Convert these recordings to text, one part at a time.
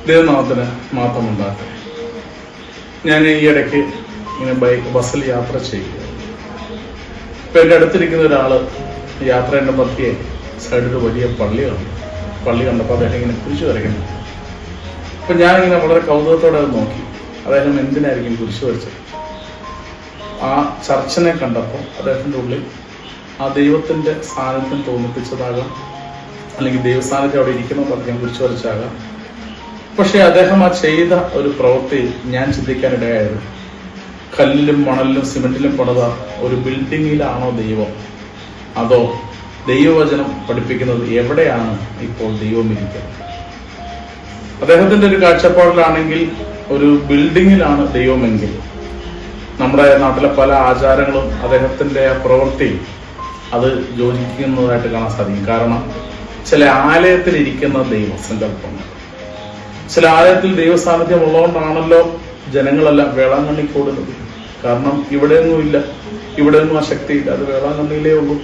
ദൈവനാമത്തിന് മാത്രം ഉണ്ടാകട്ടെ. ഞാൻ ഈ ഇടയ്ക്ക് ഇങ്ങനെ ബസ്സിൽ യാത്ര ചെയ്യുക. ഇപ്പൊ എൻ്റെ അടുത്തിരിക്കുന്ന ഒരാള് യാത്രയുടെ മധ്യേ സൈഡിൽ വലിയ പള്ളി കണ്ടപ്പോൾ അദ്ദേഹം ഇങ്ങനെ കുരിശ് വരയ്ക്കുന്നു. അപ്പൊ ഞാനിങ്ങനെ വളരെ കൗതുകത്തോടെ അത് നോക്കി. അദ്ദേഹം എന്തിനായിരിക്കും കുരിശ് വരച്ചത്? ആ ചർച്ചിനെ കണ്ടപ്പോൾ അദ്ദേഹത്തിന്റെ ഉള്ളിൽ ആ ദൈവത്തിന്റെ സാന്നിധ്യം തോന്നിപ്പിച്ചതാകാം, അല്ലെങ്കിൽ ദൈവസാന്നിധ്യം അവിടെ ഇരിക്കണമെന്ന് അദ്ദേഹം കുരിശ് വരച്ചാകാം. പക്ഷെ അദ്ദേഹം ആ ചെയ്ത ഒരു പ്രവൃത്തി ഞാൻ ചിന്തിക്കാനിടയായത്, കല്ലിലും മണലിലും സിമെന്റിലും പണിത ഒരു ബിൽഡിങ്ങിലാണോ ദൈവം, അതോ ദൈവവചനം പഠിപ്പിക്കുന്നത് എവിടെയാണ് ഇപ്പോൾ ദൈവം ഇരിക്കുന്നത്? അദ്ദേഹത്തിന്റെ ഒരു കാഴ്ചപ്പാടിലാണെങ്കിൽ ഒരു ബിൽഡിങ്ങിലാണ് ദൈവമെങ്കിൽ, നമ്മുടെ നാട്ടിലെ പല ആചാരങ്ങളും അദ്ദേഹത്തിന്റെ പ്രവൃത്തി അത് യോജിക്കുന്നതായിട്ട് കാണാൻ സാധിക്കും. കാരണം ചില ആലയത്തിൽ ഇരിക്കുന്ന ദൈവസങ്കല്പം, ചില ആലയത്തിൽ ദൈവ സാന്നിധ്യം ഉള്ളതുകൊണ്ടാണല്ലോ ജനങ്ങളെല്ലാം വേളാങ്കണ്ണിക്ക് ഓടുന്നത്. കാരണം ഇവിടെയൊന്നും ആ ശക്തിയില്ല, അത് വേളാങ്കണ്ണിയിലേ ഉള്ളൂ.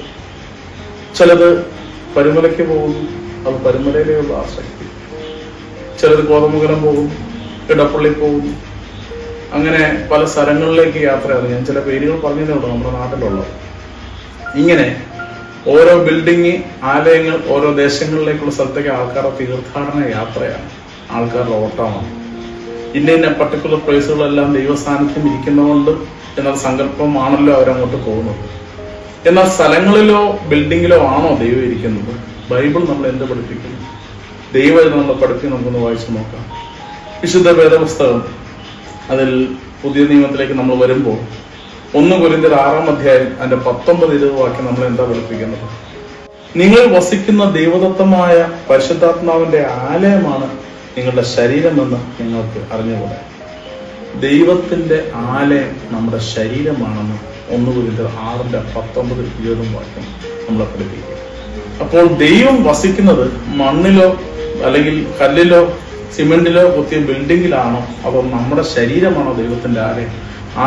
ചിലത് പരുമലയ്ക്ക് പോകുന്നു, അത് പരുമലയിലേ ഉള്ളൂ ആ ശക്തി. ചിലത് കോതമംഗലം പോകുന്നു, ഇടപ്പള്ളി പോകുന്നു, അങ്ങനെ പല സ്ഥലങ്ങളിലേക്ക് യാത്രയാണ്. ഞാൻ ചില പേരുകൾ പറഞ്ഞതേ ഉള്ളൂ നമ്മുടെ നാട്ടിലുള്ളത്. ഇങ്ങനെ ഓരോ ബിൽഡിങ്, ആലയങ്ങൾ, ഓരോ ദേശങ്ങളിലേക്കുള്ള സ്ഥലത്തേക്ക് ആൾക്കാരുടെ തീർത്ഥാടന യാത്രയാണ്, ആൾക്കാരുടെ ഓട്ടമാണ്. ഇന്ന പർട്ടിക്കുലർ പ്ലേസുകളെല്ലാം ദൈവ സാന്നിധ്യം ഇരിക്കുന്നതുകൊണ്ട് എന്ന സങ്കല്പമാണല്ലോ അവരങ്ങോട്ട് പോകുന്നത്. എന്നാൽ സ്ഥലങ്ങളിലോ ബിൽഡിങ്ങിലോ ആണോ ദൈവം ഇരിക്കുന്നത്? ബൈബിൾ നമ്മൾ എന്ത് പഠിപ്പിക്കുന്നു? ദൈവം നമ്മൾ പഠിപ്പിക്കും. നമുക്കൊന്ന് വായിച്ചു നോക്കാം. വിശുദ്ധ വേദപുസ്തകം, അതിൽ പുതിയ നിയമത്തിലേക്ക് നമ്മൾ വരുമ്പോൾ 1 കൊരിന്ത്യർ 6-ാം അധ്യായം അതിന്റെ 19-20 വാക്യം നമ്മൾ എന്താ പഠിപ്പിക്കുന്നത്? നിങ്ങൾ വസിക്കുന്ന ദൈവദത്തമായ പരിശുദ്ധാത്മാവിന്റെ ആലയമാണ് നിങ്ങളുടെ ശരീരമെന്ന് നിങ്ങൾക്ക് അറിഞ്ഞുകൂടെ. ദൈവത്തിന്റെ ആലയം നമ്മുടെ ശരീരമാണെന്ന് 1 കൊരിന്ത്യർ 6-ന്റെ 19-20 വാക്യം നമ്മളെ പഠിപ്പിക്കുക. അപ്പോൾ ദൈവം വസിക്കുന്നത് മണ്ണിലോ അല്ലെങ്കിൽ കല്ലിലോ സിമെന്റിലോ കുത്തിയ ബിൽഡിങ്ങിലാണോ, അതോ നമ്മുടെ ശരീരമാണോ ദൈവത്തിന്റെ ആലയം?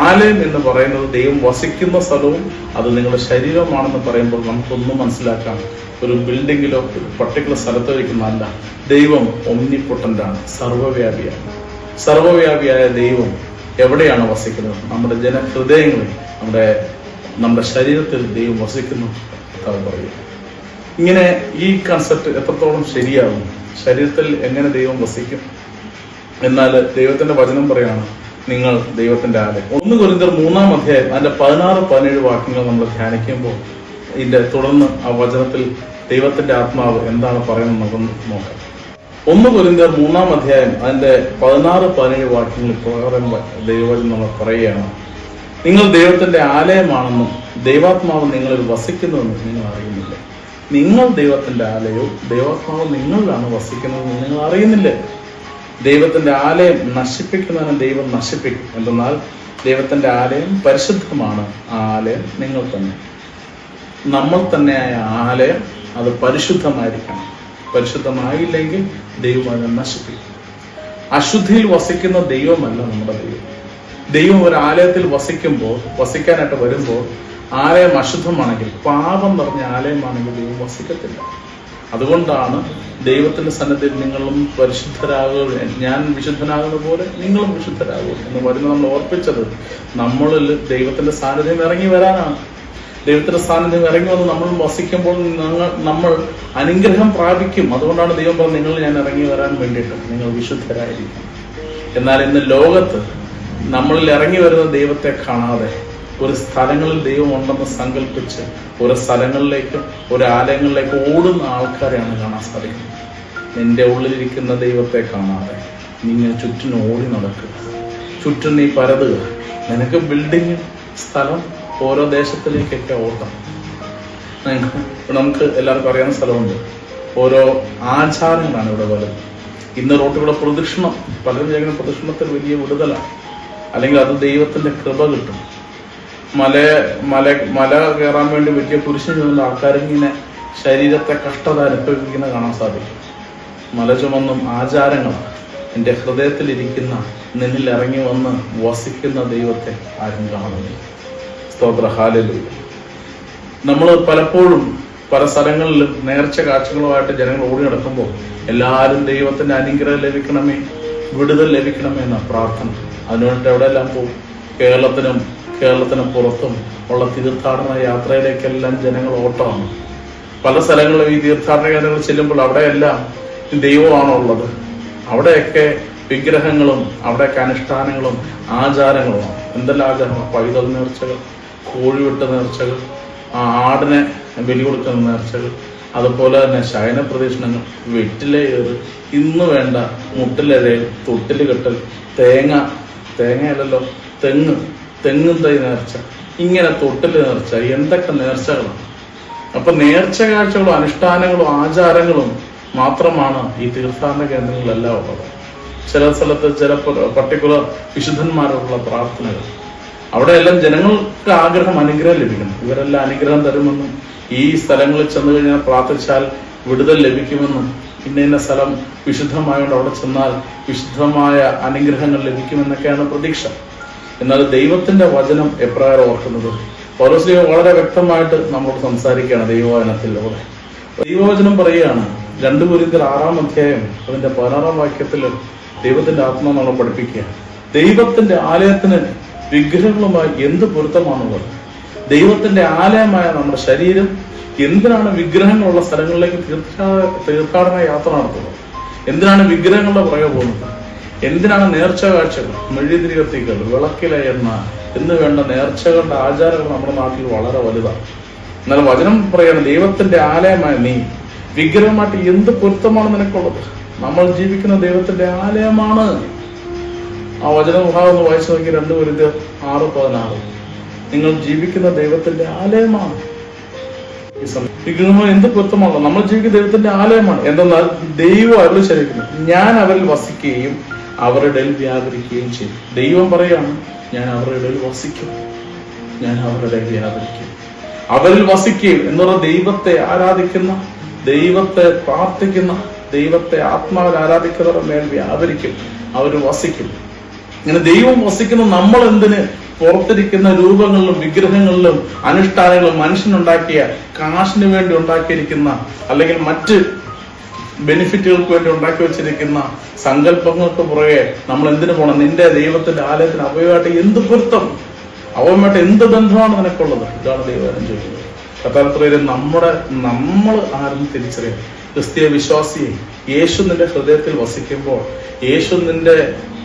ആലയം എന്ന് പറയുന്നത് ദൈവം വസിക്കുന്ന സ്ഥലവും അത് നിങ്ങളുടെ ശരീരമാണെന്ന് പറയുമ്പോൾ നമുക്കൊന്നും മനസ്സിലാക്കാം. ഒരു ബിൽഡിങ്ങിലോ ഒരു പർട്ടിക്കുലർ സ്ഥലത്തോ ഇരിക്കുന്നതല്ല. ദൈവം ഒമ്നിപൊട്ടന്റാണ്, സർവ്വവ്യാപിയാണ്. സർവ്വവ്യാപിയായ ദൈവം എവിടെയാണ് വസിക്കുന്നത്? നമ്മുടെ ജനഹൃദയങ്ങളിൽ, നമ്മുടെ ശരീരത്തിൽ ദൈവം വസിക്കുന്നു പറയുക. ഇങ്ങനെ ഈ കൺസെപ്റ്റ് എത്രത്തോളം ശരിയാകും? ശരീരത്തിൽ എങ്ങനെ ദൈവം വസിക്കും? എന്നാൽ ദൈവത്തിന്റെ വചനം പറയാണ്, നിങ്ങൾ ദൈവത്തിന്റെ ആലയം. 1 കൊരിന്ത്യർ 3-ാം അധ്യായം അതിന്റെ 16-17 വാക്യങ്ങൾ നമ്മൾ ധ്യാനിക്കുമ്പോൾ ഇതിന്റെ തുടർന്ന് ആ വചനത്തിൽ ദൈവത്തിന്റെ ആത്മാവ് എന്താണ് പറയുന്നത് നമുക്കൊന്ന് നോക്കാം. 1 കൊരിന്ത്യർ 3-ാം അധ്യായം അതിന്റെ 16-17 വാക്യങ്ങൾ പ്രകാരം ദൈവവചനം നമ്മൾ പറയുകയാണ്, നിങ്ങൾ ദൈവത്തിന്റെ ആലയമാണെന്നും ദൈവാത്മാവ് നിങ്ങളിൽ വസിക്കുന്നുവെന്നും നിങ്ങൾ അറിയുന്നില്ല. നിങ്ങൾ ദൈവത്തിന്റെ ആലയവും ദൈവാത്മാവ് നിങ്ങളിലാണ് വസിക്കുന്നതെന്ന് നിങ്ങൾ അറിയുന്നില്ലേ? ദൈവത്തിന്റെ ആലയം നശിപ്പിക്കുന്നതിന് ദൈവം നശിപ്പിക്കും. എന്തെന്നാൽ ദൈവത്തിന്റെ ആലയം പരിശുദ്ധമാണ്, ആ ആലയം നിങ്ങൾ തന്നെ. നമ്മൾ തന്നെയായ ആലയം അത് പരിശുദ്ധമായിരിക്കണം. പരിശുദ്ധമായില്ലെങ്കിൽ ദൈവം അതിനെ നശിപ്പിക്കും. അശുദ്ധിയിൽ വസിക്കുന്ന ദൈവമല്ല നമ്മുടെ ദൈവം. ദൈവം ഒരു ആലയത്തിൽ വസിക്കാനായിട്ട് വരുമ്പോൾ ആലയം അശുദ്ധമാണെങ്കിൽ, പാപം നിറഞ്ഞ ആലയമാണെങ്കിൽ ദൈവം വസിക്കത്തില്ല. അതുകൊണ്ടാണ് ദൈവത്തിന്റെ സന്നിധിയിൽ നിങ്ങളും പരിശുദ്ധരാകുക, ഞാൻ വിശുദ്ധനാകുന്ന പോലെ നിങ്ങളും വിശുദ്ധരാകുക എന്ന് വരുന്ന നമ്മൾ ഓർപ്പിച്ചത് നമ്മളിൽ ദൈവത്തിന്റെ സാന്നിധ്യം ഇറങ്ങി വരാനാണ്. ദൈവത്തിന്റെ സാന്നിധ്യം ഇറങ്ങി വന്ന് നമ്മൾ വസിക്കുമ്പോൾ നമ്മൾ അനുഗ്രഹം പ്രാപിക്കും. അതുകൊണ്ടാണ് ദൈവം പറഞ്ഞത്, നിങ്ങൾ ഞാൻ ഇറങ്ങി വരാൻ വേണ്ടിയിട്ട് നിങ്ങൾ വിശുദ്ധരായിരിക്കും. എന്നാൽ ഇന്ന് ലോകത്ത് നമ്മളിൽ ഇറങ്ങി വരുന്ന ദൈവത്തെ കാണാതെ ഒരു സ്ഥലങ്ങളിൽ ദൈവം ഉണ്ടെന്ന് സങ്കല്പിച്ച് ഓരോ സ്ഥലങ്ങളിലേക്കും ഒരു ആലയങ്ങളിലേക്ക് ഓടുന്ന ആൾക്കാരെയാണ് കാണാൻ സാധിക്കുന്നത്. നിന്റെ ഉള്ളിലിരിക്കുന്ന ദൈവത്തെ കാണാതെ നിങ്ങൾ ചുറ്റിനും ഓടി നടക്കുക, ചുറ്റും നീ പരതുക. നിനക്ക് ബിൽഡിങ്, സ്ഥലം, ഓരോ ദേശത്തിലേക്കൊക്കെ ഓട്ടം. നമുക്ക് എല്ലാവർക്കും അറിയാവുന്ന സ്ഥലമുണ്ട്. ഓരോ ആചാരങ്ങളാണ് ഇവിടെ വലുത്. ഇന്ന് റോട്ടുകളുടെ പ്രദക്ഷിണം, പലരും ചെയ്യുന്ന പ്രദക്ഷിണത്തിൽ വലിയ വിടുതലാണ്, അല്ലെങ്കിൽ അത് ദൈവത്തിന്റെ കൃപ കിട്ടും. മല കയറാൻ വേണ്ടി വലിയ കുരിശിന് ചുമന്ന ആൾക്കാരിങ്ങനെ ശരീരത്തെ കഷ്ടത അനുഭവിക്കുന്ന കാണാൻ സാധിക്കും. മല ചുമന്നും ആചാരങ്ങളാണ്. എൻ്റെ ഹൃദയത്തിലിരിക്കുന്ന, നിന്നിൽ ഇറങ്ങി വന്ന് വസിക്കുന്ന ദൈവത്തെ ആരും കാണുന്നില്ല. സ്തോത്ര, ഹല്ലേലൂയ. നമ്മൾ പലപ്പോഴും പല സ്ഥലങ്ങളിലും നേർച്ച കാഴ്ചകളുമായിട്ട് ജനങ്ങൾ ഓടി നടക്കുമ്പോൾ എല്ലാവരും ദൈവത്തിന്റെ അനുഗ്രഹം ലഭിക്കണമേ, വിടുതൽ ലഭിക്കണമേ എന്ന പ്രാർത്ഥന. അതിനുവേണ്ടി എവിടെയെല്ലാം പോകും? കേരളത്തിന് പുറത്തും ഉള്ള തീർത്ഥാടന യാത്രയിലേക്കെല്ലാം ജനങ്ങൾ ഓട്ടമാണ്. പല സ്ഥലങ്ങളിലും ഈ തീർത്ഥാടന കേന്ദ്രങ്ങൾ ചെല്ലുമ്പോൾ അവിടെയെല്ലാം ദൈവമാണോ ഉള്ളത്? അവിടെയൊക്കെ വിഗ്രഹങ്ങളും അവിടെയൊക്കെ അനുഷ്ഠാനങ്ങളും ആചാരങ്ങളുമാണ്. എന്തെല്ലാം ആചാരങ്ങൾ? പൈതൽ നേർച്ചകൾ, കോഴിവിട്ട നേർച്ചകൾ, ആടിനെ ബലി കൊടുക്കുന്ന നേർച്ചകൾ, അതുപോലെ തന്നെ ശയന പ്രദക്ഷിണങ്ങൾ, വെറ്റിലേറ്, ഇന്ന് വേണ്ട മുട്ടിലഴയിൽ തൊട്ടില് കെട്ടൽ, തേങ്ങയല്ലല്ലോ തെങ്ങും തൈ നേർച്ച, ഇങ്ങനെ തൊട്ടില് നേർച്ച, എന്തൊക്കെ നേർച്ചകളാണ്. അപ്പൊ നേർച്ച കാഴ്ചകളും അനുഷ്ഠാനങ്ങളും ആചാരങ്ങളും മാത്രമാണ് ഈ തീർത്ഥാടന കേന്ദ്രങ്ങളിലെല്ലാം ഉള്ളത്. ചില സ്ഥലത്ത് ചില പർട്ടിക്കുലർ വിശുദ്ധന്മാരോടുള്ള പ്രാർത്ഥനകൾ, അവിടെയെല്ലാം ജനങ്ങൾക്ക് ആഗ്രഹം അനുഗ്രഹം ലഭിക്കണം. ഇവരെല്ലാം അനുഗ്രഹം തരുമെന്നും ഈ സ്ഥലങ്ങളിൽ ചെന്ന് കഴിഞ്ഞാൽ പ്രാർത്ഥിച്ചാൽ വിടുതൽ ലഭിക്കുമെന്നും ഇന്ന സ്ഥലം വിശുദ്ധമായോണ്ട് അവിടെ ചെന്നാൽ വിശുദ്ധമായ അനുഗ്രഹങ്ങൾ ലഭിക്കുമെന്നൊക്കെയാണ് പ്രതീക്ഷ. എന്നാൽ ദൈവത്തിന്റെ വചനം എപ്രകാരം ഓർക്കുന്നത്? പൗലോസ് വളരെ വ്യക്തമായിട്ട് നമ്മളോട് സംസാരിക്കുകയാണ് ദൈവവചനത്തിലൂടെ. ദൈവവചനം പറയുകയാണ്, 2 കൊരിന്ത്യർ 6-ാം അധ്യായം അതിന്റെ 16-ാം വാക്യത്തിൽ ദൈവത്തിന്റെ ആത്മാവ് നമ്മളെ പഠിപ്പിക്കുക. ദൈവത്തിന്റെ ആലയത്തിന് വിഗ്രഹങ്ങളുമായി എന്ത് പൊരുത്തമാണുള്ളത്? ദൈവത്തിന്റെ ആലയമായ നമ്മുടെ ശരീരം എന്തിനാണ് വിഗ്രഹങ്ങളുള്ള സ്ഥലങ്ങളിലേക്ക് തീർത്ഥാടന യാത്ര നടത്തുന്നത്? എന്തിനാണ് വിഗ്രഹങ്ങളുടെ പുറകെ പോകുന്നത്? എന്തിനാണ് നേർച്ച കാഴ്ചകൾ, മെഴുകുതിരി കത്തിക്കൽ, വിളക്കില എണ്ണ എന്ന് വേണ്ട നേർച്ചകളുടെ ആചാരങ്ങൾ നമ്മുടെ നാട്ടിൽ വളരെ വലുതാണ്. എന്നാൽ വചനം പറയാണ്, ദൈവത്തിന്റെ ആലയമായ നീ വിഗ്രഹമായിട്ട് എന്ത് പൊരുത്തമാണ് നിനക്കുള്ളത്? നമ്മൾ ജീവിക്കുന്ന ദൈവത്തിന്റെ ആലയമാണ്. ആ വചനഭാഗം ഒന്ന് വായിച്ചു നോക്കി. 2 കൊരിന്ത്യർ 6:16. നിങ്ങൾ ജീവിക്കുന്ന ദൈവത്തിന്റെ ആലയമാണ്. വിഗ്രഹങ്ങൾ എന്ത് പൊരുത്തമാണല്ലോ? നമ്മൾ ജീവിക്കുന്ന ദൈവത്തിന്റെ ആലയമാണ്. എന്തെന്നാൽ ദൈവം അരുളി ചെയ്തിരിക്കുന്നു, ഞാൻ അവരിൽ വസിക്കുകയും അവരുടെ ഇടയിൽ വ്യാപരിക്കുകയും ചെയ്യും. ദൈവം പറയാണ്, ഞാൻ അവരുടെ ഇടയിൽ വസിക്കും, ഞാൻ അവരുടെ ഇടയിൽ വ്യാപരിക്കും. അവരിൽ വസിക്കുകയും എന്ന് പറഞ്ഞാൽ ദൈവത്തെ ആരാധിക്കുന്ന, ദൈവത്തെ പ്രാർത്ഥിക്കുന്ന, ദൈവത്തെ ആത്മാവിൽ ആരാധിക്കുന്നവരുടെ മേൽ വ്യാപരിക്കും, അവർ വസിക്കും. ഇങ്ങനെ ദൈവം വസിക്കുന്ന നമ്മൾ എന്തിന് പുറത്തിരിക്കുന്ന രൂപങ്ങളിലും വിഗ്രഹങ്ങളിലും അനുഷ്ഠാനങ്ങളും മനുഷ്യനുണ്ടാക്കിയ കാശിന് വേണ്ടി ഉണ്ടാക്കിയിരിക്കുന്ന അല്ലെങ്കിൽ മറ്റ് ബെനിഫിറ്റുകൾക്ക് വേണ്ടി ഉണ്ടാക്കി വെച്ചിരിക്കുന്ന സങ്കല്പങ്ങൾക്ക് പുറകെ നമ്മൾ എന്തിനു പോകണം? നിന്റെ ദൈവത്തിന്റെ ആലയത്തിന് അവയുമായിട്ട് എന്ത് പൊരുത്തം, അവയുമായിട്ട് എന്ത് ബന്ധമാണ് നിനക്കുള്ളത്? ഇതാണ് ദൈവം ചോദിക്കുന്നത്. കഥാർത്ഥത്തിൽ നമ്മൾ ആരും തിരിച്ചറിയാം. ക്രിസ്തീയ വിശ്വാസിയെ യേശു നിന്റെ ഹൃദയത്തിൽ വസിക്കുമ്പോൾ, യേശു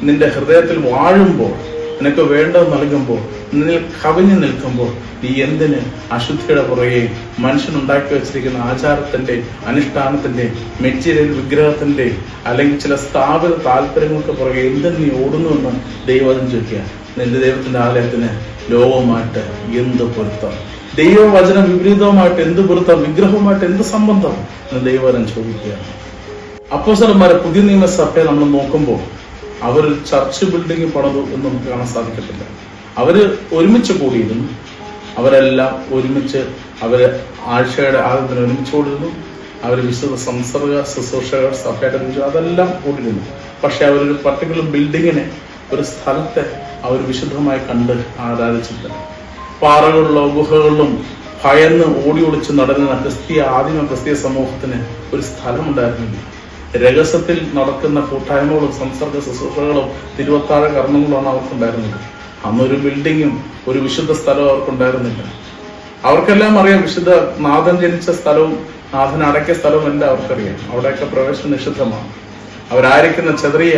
നിന്റെ ഹൃദയത്തിൽ വാഴുമ്പോൾ, നിനക്ക് വേണ്ടത് നൽകുമ്പോൾ, നിന്നിൽ കവിഞ്ഞു നിൽക്കുമ്പോൾ, നീ എന്തിന് അശുദ്ധിയുടെ പുറകെ മനുഷ്യനുണ്ടാക്കി വെച്ചിരിക്കുന്ന ആചാരത്തിന്റെ, അനുഷ്ഠാനത്തിന്റെ, മെറ്റീരിയൽ വിഗ്രഹത്തിന്റെ അല്ലെങ്കിൽ ചില സ്ഥാപിത താല്പര്യങ്ങൾക്ക് പുറകെ എന്തിന് നീ ഓടുന്നുവെന്ന് ദൈവം ചോദിക്കുക. നിന്റെ ദൈവത്തിന്റെ ആലയത്തിന് ലോകവുമായിട്ട് എന്ത് പൊരുത്തം? ദൈവവചന വിപരീതവുമായിട്ട് എന്ത് പൊരുത്തം? വിഗ്രഹവുമായിട്ട് എന്ത് സംബന്ധം എന്ന് ദൈവവചനം ചോദിക്കുകയാണ്. അപ്പോസ്തലന്മാരെ പുതിയ നിയമസഭയെ നമ്മൾ നോക്കുമ്പോൾ അവർ ചർച്ച് ബിൽഡിംഗ് പണിതു എന്ന് നമുക്ക് കാണാൻ സാധിക്കത്തില്ല. അവര് ഒരുമിച്ച് കൂടിയിരുന്നു. അവരെല്ലാം ഒരുമിച്ച് ആഴ്ചയുടെ ആദ്യത്തിന് ഒരുമിച്ച് കൂടിയിരുന്നു. അവർ വിശുദ്ധ സംസർഗ ശുശ്രൂഷകർ സഭയുടെ അതെല്ലാം കൂടിയിരുന്നു. പക്ഷെ അവരൊരു പർട്ടിക്കുലർ ബിൽഡിങ്ങിനെ, ഒരു സ്ഥലത്തെ അവർ വിശുദ്ധമായി കണ്ട് ആരാധിച്ചില്ല. പാറകളിലോ ഗുഹകളിലും ഭയന്ന് ഓടി ഒളിച്ച് നടന്ന ആദിമ ക്രിസ്തീയ സമൂഹത്തിന് ഒരു സ്ഥലം ഉണ്ടായിരുന്നില്ല. രഹസ്യത്തിൽ നടക്കുന്ന കൂട്ടായ്മകളും സംസർഗ ശുശ്രൂഷകളും തിരുവത്താഴ കർമ്മങ്ങളുമാണ് അവർക്കുണ്ടായിരുന്നത്. അന്നൊരു ബിൽഡിങ്ങും ഒരു വിശുദ്ധ സ്ഥലവും അവർക്കുണ്ടായിരുന്നില്ല. അവർക്കെല്ലാം അറിയാം വിശുദ്ധ നാഥൻ ജനിച്ച സ്ഥലവും നാഥൻ അടക്കിയ സ്ഥലവും എല്ലാം അവർക്കറിയാം. അവിടെയൊക്കെ പ്രവേശനം നിഷിദ്ധമാണ്. അവരായിരിക്കുന്ന ചെറിയ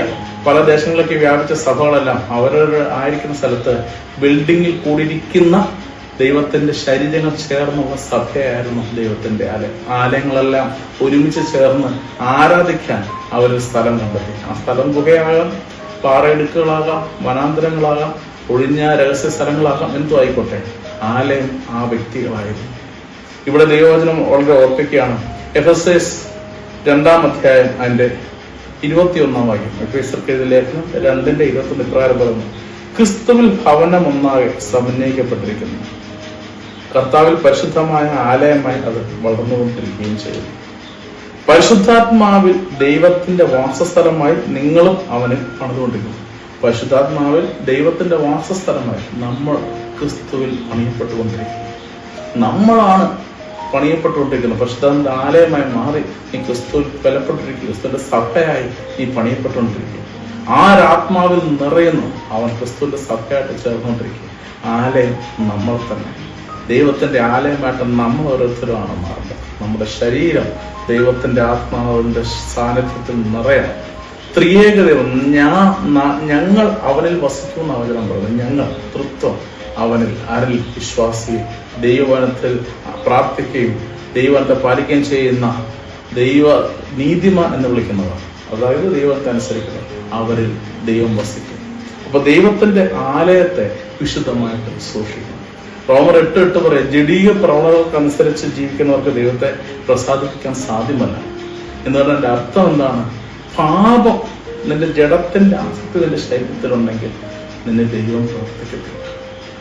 പല ദേശങ്ങളിലേക്ക് വ്യാപിച്ച സഭകളെല്ലാം അവരവർ ആയിരിക്കുന്ന സ്ഥലത്ത് ബിൽഡിങ്ങിൽ കൂടിയിരിക്കുന്ന ദൈവത്തിന്റെ ശരീരങ്ങൾ ചേർന്നുള്ള സഭയായിരുന്നു ദൈവത്തിന്റെ ആലയങ്ങളെല്ലാം ഒരുമിച്ച് ചേർന്ന് ആരാധിക്കാൻ അവരൊരു സ്ഥലം കണ്ടെത്തി. ആ സ്ഥലം ഗുഹയാകാം, പാറയിടുക്കുകളാകാം, വനാന്തരങ്ങളാകാം, ഒഴിഞ്ഞ രഹസ്യ സ്ഥലങ്ങളാകാം, എന്തോ ആയിക്കോട്ടെ, ആലയം ആ വ്യക്തികളായിരുന്നു. ഇവിടെ ദൈവവചനം വളരെ ഓർപ്പിക്കുകയാണ്. എഫെസ്യർ 2-ാം അധ്യായം അതിന്റെ 21-ാം വാക്യം. എഫെസ്യർക്ക് എഴുതിയ ലേഖനം 2:21 ഇപ്രകാരം പറയുന്നു, ക്രിസ്തുവിൽ ഭവനം ഒന്നാകെ സമന്വയിക്കപ്പെട്ടിരിക്കുന്നു, കർത്താവിൽ പരിശുദ്ധമായ ആലയമായി അത് വളർന്നുകൊണ്ടിരിക്കുകയും ചെയ്യുന്നു. പരിശുദ്ധാത്മാവിൽ ദൈവത്തിന്റെ വാസസ്ഥലമായി നിങ്ങളും അവനിൽ പണിതുകൊണ്ടിരിക്കുന്നു. പരിശുദ്ധാത്മാവിൽ ദൈവത്തിന്റെ വാസസ്ഥലമായി നമ്മൾ ക്രിസ്തുവിൽ പണിയപ്പെട്ടുകൊണ്ടിരിക്കുന്നു. നമ്മളാണ് പണിയപ്പെട്ടുകൊണ്ടിരിക്കുന്നു. പരിശുദ്ധാത്മാവിന്റെ ആലയമായി മാറി നീ ക്രിസ്തുവിൽ ബലപ്പെട്ടിരിക്കും. ക്രിസ്തുവിന്റെ സഭയായി നീ പണിയപ്പെട്ടുകൊണ്ടിരിക്കും. ആരാത്മാവിൽ നിറയുന്നു അവൻ ക്രിസ്തുവിന്റെ സഭയായിട്ട് ചേർന്നുകൊണ്ടിരിക്കും. ആലയം നമ്മൾ തന്നെ. ദൈവത്തിന്റെ ആലയമായിട്ട് നമ്മൾ ഓരോരുത്തരുമാണ് മാറുന്നത്. നമ്മുടെ ശരീരം ദൈവത്തിന്റെ ആത്മാവിന്റെ സാന്നിധ്യത്തിൽ നിറയണം. ത്രിയേകദൈവം ഞങ്ങൾ അവനിൽ വസിക്കുന്ന വചനം പറഞ്ഞു. ഞങ്ങൾ തൃത്വം അവനിൽ, ആരിൽ? വിശ്വാസി. ദൈവവചനത്തിൽ പ്രാർത്ഥിക്കുകയും ദൈവത്തെ പാലിക്കുകയും ചെയ്യുന്ന ദൈവ നീതിമാൻ എന്ന് വിളിക്കുന്നവർ, അതായത് ദൈവത്തെ അനുസരിക്കുന്നത്, അവരിൽ ദൈവം വസിക്കും. അപ്പൊ ദൈവത്തിന്റെ ആലയത്തെ വിശുദ്ധമായിട്ട് സൂക്ഷിക്കണം. റോമർ 8:8 പറയും, ജഡീയ പ്രവണതകൾക്കനുസരിച്ച് ജീവിക്കുന്നവർക്ക് ദൈവത്തെ പ്രസാദിപ്പിക്കാൻ സാധ്യമല്ല എന്ന് പറഞ്ഞതിന്റെ അർത്ഥം എന്താണ്? പാപം നിന്റെ ജഡത്തിന്റെ ആസക്തി നിന്റെ ശരീരത്തിലുണ്ടെങ്കിൽ നിന്നെ ദൈവം പ്രവർത്തിക്കത്തില്ല.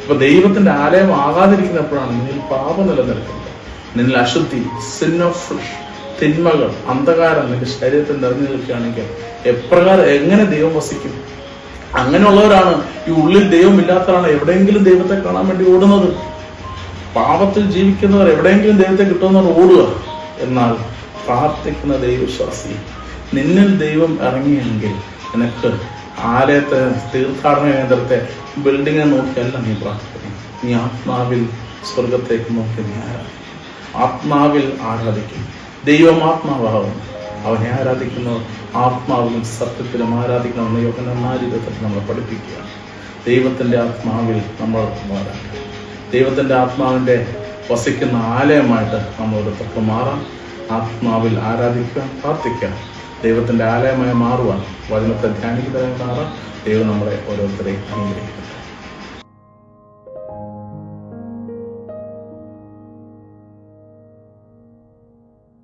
അപ്പൊ ദൈവത്തിന്റെ ആലയം ആകാതിരിക്കുന്നപ്പോഴാണ് നിന്നിൽ പാപം നിലനിൽക്കുന്നത്. നിന്നിൽ അശുദ്ധി, സിൻ ഓഫ് ഫ്ലഷ്, തിന്മകൾ, അന്ധകാരം നിന്റെ ശരീരത്തിൽ നിറഞ്ഞു നിൽക്കുകയാണെങ്കിൽ എങ്ങനെ ദൈവം വസിക്കും? അങ്ങനെയുള്ളവരാണ്, ഈ ഉള്ളിൽ ദൈവം ഇല്ലാത്തവരാണ് എവിടെയെങ്കിലും ദൈവത്തെ കാണാൻ വേണ്ടി ഓടുന്നത്. പാപത്തിൽ ജീവിക്കുന്നവർ എവിടെയെങ്കിലും ദൈവത്തെ കിട്ടുന്നവർ ഓടുക. എന്നാൽ പ്രാർത്ഥിക്കുന്ന ദൈവവിശ്വാസി, നിന്നിൽ ദൈവം ഇറങ്ങിയെങ്കിൽ നിനക്ക് ആലയത്തെ, തീർത്ഥാടന കേന്ദ്രത്തെ, ബിൽഡിങ്ങിനെ നോക്കിയല്ല നീ പ്രാർത്ഥിക്കണം. നീ ആത്മാവിൽ സ്വർഗത്തേക്ക് നോക്കി നീ ആരാധിക്കും. ആത്മാവിൽ ആരാധിക്കും. ദൈവം ആത്മാവാകും. അവനെ ആരാധിക്കുന്നവർ ആത്മാവിലും സത്യത്തിലും ആരാധിക്കണമെന്ന് യോഹന്നാൻ 4:20 നമ്മളെ പഠിപ്പിക്കുക. ദൈവത്തിന്റെ ആത്മാവിൽ നമ്മൾ ആരാധിക്കുക. ദൈവത്തിന്റെ ആത്മാവിന്റെ വസിക്കുന്ന ആലയമായിട്ട് നമ്മൾ ഓരോരുത്തർക്ക് മാറാം. ആത്മാവിൽ ആരാധിക്കുക, പ്രാർത്ഥിക്കുക, ദൈവത്തിന്റെ ആലയമായി മാറുവാൻ, വചനത്തെ ധ്യാനിക്കുന്നതായി മാറാം. ദൈവം നമ്മളെ ഓരോരുത്തരെയും അനുഗ്രഹിക്കും.